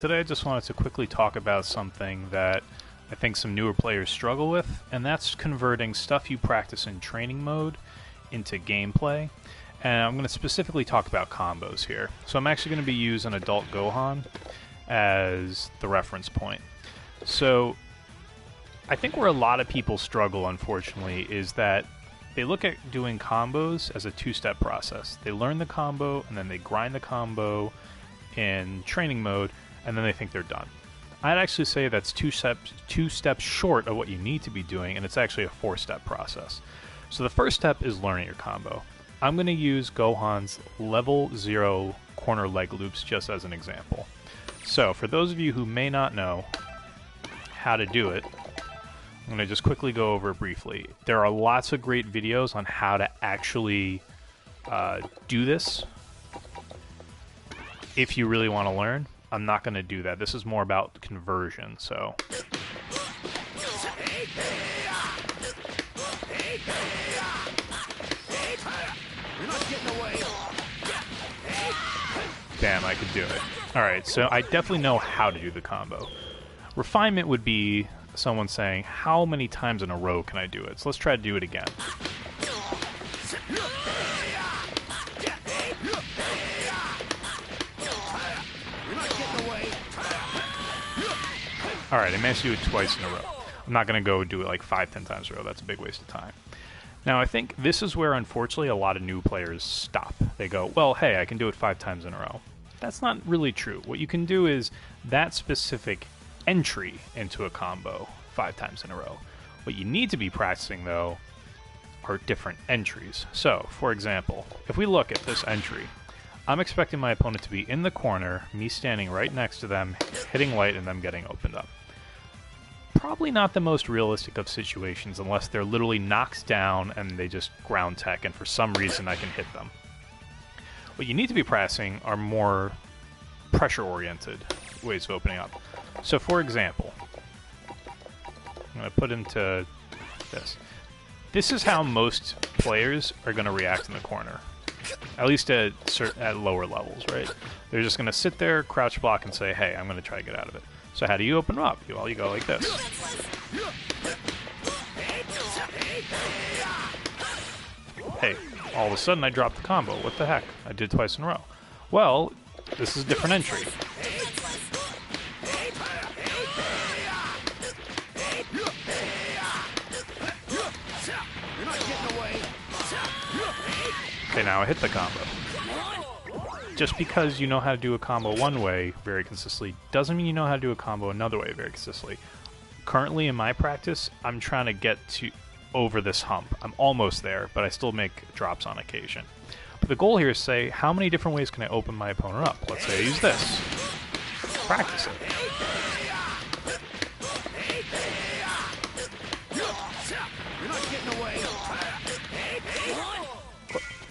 Today I just wanted to quickly talk about something that I think some newer players struggle with, and that's converting stuff you practice in training mode into gameplay. And I'm going to specifically talk about combos here. So I'm actually going to be using Adult Gohan as the reference point. So I think where a lot of people struggle, unfortunately, is that they look at doing combos as a two-step process. They learn the combo, and then they grind the combo in training mode, and then they think they're done. I'd actually say that's two steps short of what you need to be doing, and it's actually a four-step process. So the first step is learning your combo. I'm going to use Gohan's level 0 corner leg loops just as an example. So for those of you who may not know how to do it, I'm going to just quickly go over it briefly. There are lots of great videos on how to actually do this if you really want to learn. I'm not going to do that. This is more about conversion, so. Damn, I could do it. Alright, so I definitely know how to do the combo. Refinement would be someone saying, how many times in a row can I do it? So let's try to do it again. Alright, I managed to do it twice in a row. I'm not going to go do it like 5-10 times in a row. That's a big waste of time. Now, I think this is where, unfortunately, a lot of new players stop. They go, well, hey, I can do it 5 times in a row. That's not really true. What you can do is that specific entry into a combo 5 times in a row. What you need to be practicing, though, are different entries. So, for example, if we look at this entry, I'm expecting my opponent to be in the corner, me standing right next to them, hitting light, and them getting opened up. Probably not the most realistic of situations unless they're literally knocked down and they just ground tech, and for some reason I can hit them. What you need to be practicing are more pressure-oriented ways of opening up. So, for example, I'm going to put into this. This is how most players are going to react in the corner. At least at lower levels, right? They're just going to sit there, crouch block, and say, hey, I'm going to try to get out of it. So how do you open them up? Well, you go like this. Hey, all of a sudden I dropped the combo. What the heck? I did it twice in a row. Well, this is a different entry. Okay, now I hit the combo. Just because you know how to do a combo one way very consistently doesn't mean you know how to do a combo another way very consistently. Currently in my practice, I'm trying to get over this hump. I'm almost there, but I still make drops on occasion. But the goal here is to say, how many different ways can I open my opponent up? Let's say I use this. Practice it.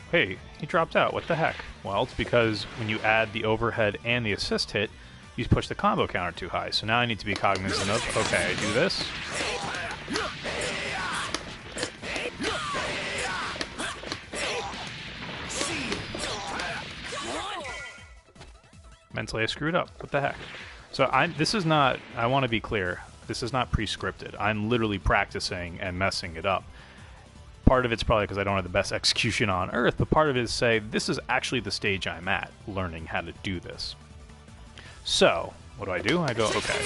Hey, he dropped out. What the heck? Well, it's because when you add the overhead and the assist hit, you push the combo counter too high. So now I need to be cognizant of, okay, I do this. Mentally, I screwed up. What the heck? So this is not, I want to be clear, this is not pre-scripted. I'm literally practicing and messing it up. Part of it's probably because I don't have the best execution on earth, but part of it is say, this is actually the stage I'm at, learning how to do this. So, what do? I go, okay.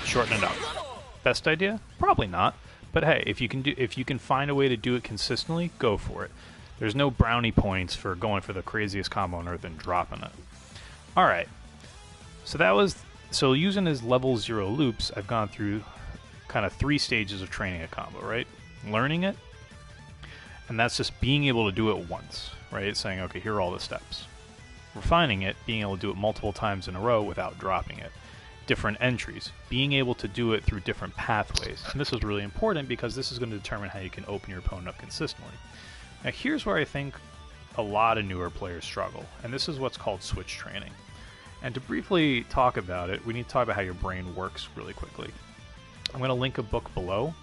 Shorten it up. Best idea? Probably not. But hey, if you can find a way to do it consistently, go for it. There's no brownie points for going for the craziest combo on earth and dropping it. Alright, so using his level 0 loops, I've gone through kind of 3 stages of training a combo, right? Learning it, and that's just being able to do it once, right? Saying, okay, here are all the steps. Refining it, being able to do it multiple times in a row without dropping it. Different entries, being able to do it through different pathways. And this is really important because this is going to determine how you can open your opponent up consistently. Now here's where I think a lot of newer players struggle, and this is what's called switch training. And to briefly talk about it, we need to talk about how your brain works really quickly. I'm going to link a book below.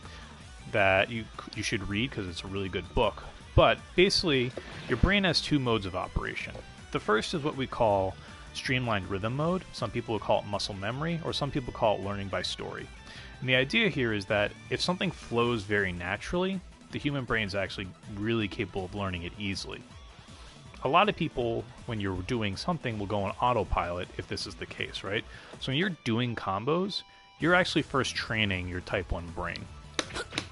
that you should read because it's a really good book. But basically, your brain has two modes of operation. The first is what we call streamlined rhythm mode. Some people would call it muscle memory, or some people call it learning by story. And the idea here is that if something flows very naturally, the human brain is actually really capable of learning it easily. A lot of people, when you're doing something, will go on autopilot if this is the case, right? So when you're doing combos, you're actually first training your type 1 brain.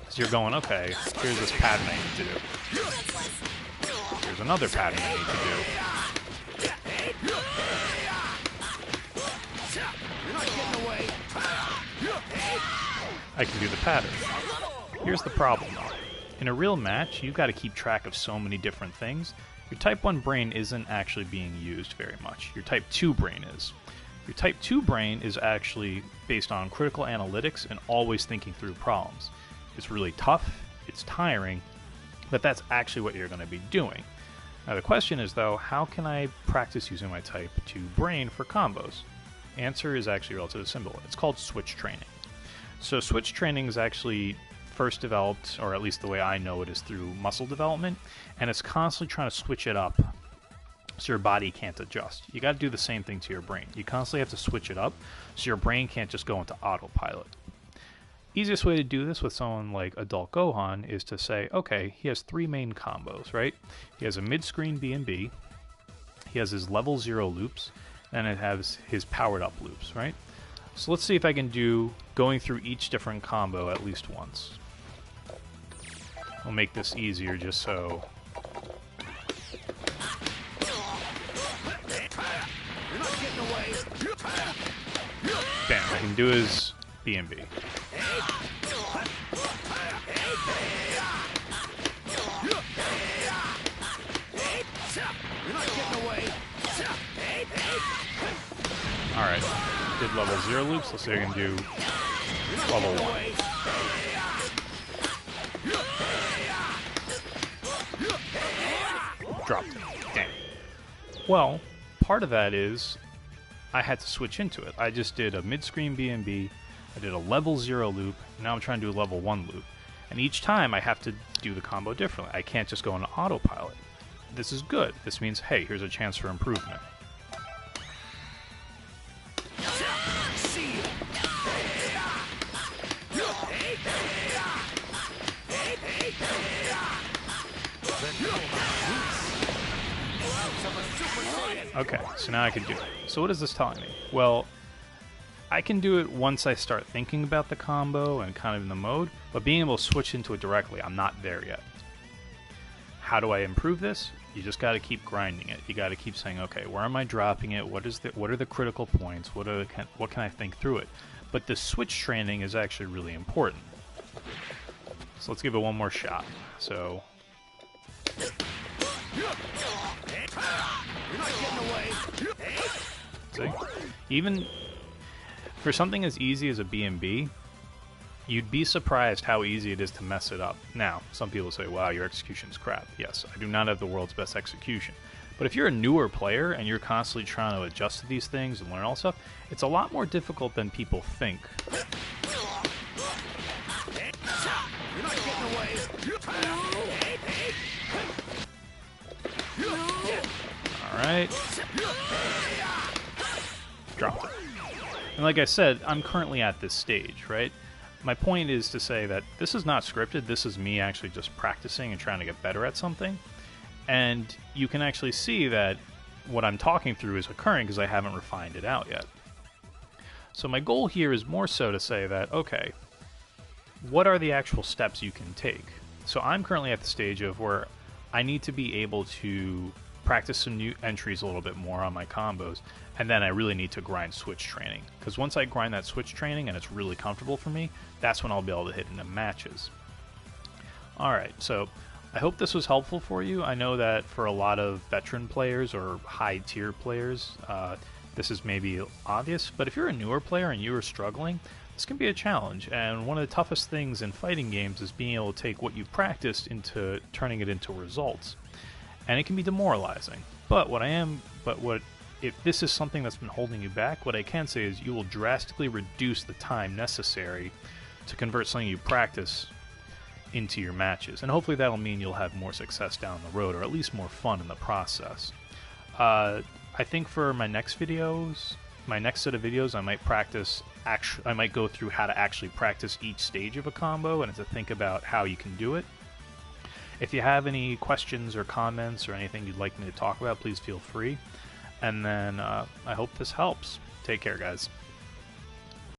So you're going, okay, here's this pattern I need to do. Here's another pattern I need to do. I can do the pattern. Here's the problem, though. In a real match, you've got to keep track of so many different things. Your type 1 brain isn't actually being used very much. Your type 2 brain is. Your type 2 brain is actually based on critical analytics and always thinking through problems. It's really tough, it's tiring, but that's actually what you're going to be doing. Now the question is, though, how can I practice using my type 2 brain for combos? Answer is actually relatively simple. It's called switch training. So switch training is actually first developed, or at least the way I know it, is through muscle development, and it's constantly trying to switch it up so your body can't adjust. You got to do the same thing to your brain. You constantly have to switch it up so your brain can't just go into autopilot. Easiest way to do this with someone like Adult Gohan is to say, okay, he has 3 main combos, right? He has a mid-screen B&B, he has his level 0 loops, and it has his powered up loops, right? So let's see if I can do going through each different combo at least once. I'll make this easier just so... Bam, I can do his B&B. Alright, did level 0 loops, let's see if I can do level 1. Dropped it. Damn. Well, part of that is I had to switch into it. I just did a mid-screen B&B, I did a level 0 loop, and now I'm trying to do a level 1 loop. And each time I have to do the combo differently. I can't just go into autopilot. This is good. This means, hey, here's a chance for improvement. Okay, so now I can do it. So what is this telling me? Well, I can do it once I start thinking about the combo and kind of in the mode, but being able to switch into it directly, I'm not there yet. How do I improve this? You just got to keep grinding it. You got to keep saying, okay, where am I dropping it? What are the critical points? What can I think through it? But the switch training is actually really important. So let's give it one more shot. So see? Even for something as easy as a B&B, you'd be surprised how easy it is to mess it up. Now, some people say, wow, your execution's crap. Yes, I do not have the world's best execution. But if you're a newer player and you're constantly trying to adjust to these things and learn all stuff, it's a lot more difficult than people think. Alright. Dropped it. And like I said, I'm currently at this stage, right? My point is to say that this is not scripted. This is me actually just practicing and trying to get better at something. And you can actually see that what I'm talking through is occurring because I haven't refined it out yet. So my goal here is more so to say that, okay, what are the actual steps you can take? So I'm currently at the stage of where I need to be able to practice some new entries a little bit more on my combos, and then I really need to grind switch training. Because once I grind that switch training and it's really comfortable for me, that's when I'll be able to hit into matches. Alright, so I hope this was helpful for you. I know that for a lot of veteran players or high-tier players, this is maybe obvious, but if you're a newer player and you are struggling, this can be a challenge. And one of the toughest things in fighting games is being able to take what you practiced into turning it into results. And it can be demoralizing. But if this is something that's been holding you back, what I can say is you will drastically reduce the time necessary to convert something you practice into your matches, and hopefully that'll mean you'll have more success down the road, or at least more fun in the process. I think for my next videos, my next set of videos, I might practice. I might go through how to actually practice each stage of a combo and to think about how you can do it. If you have any questions or comments or anything you'd like me to talk about, please feel free. And then I hope this helps. Take care, guys.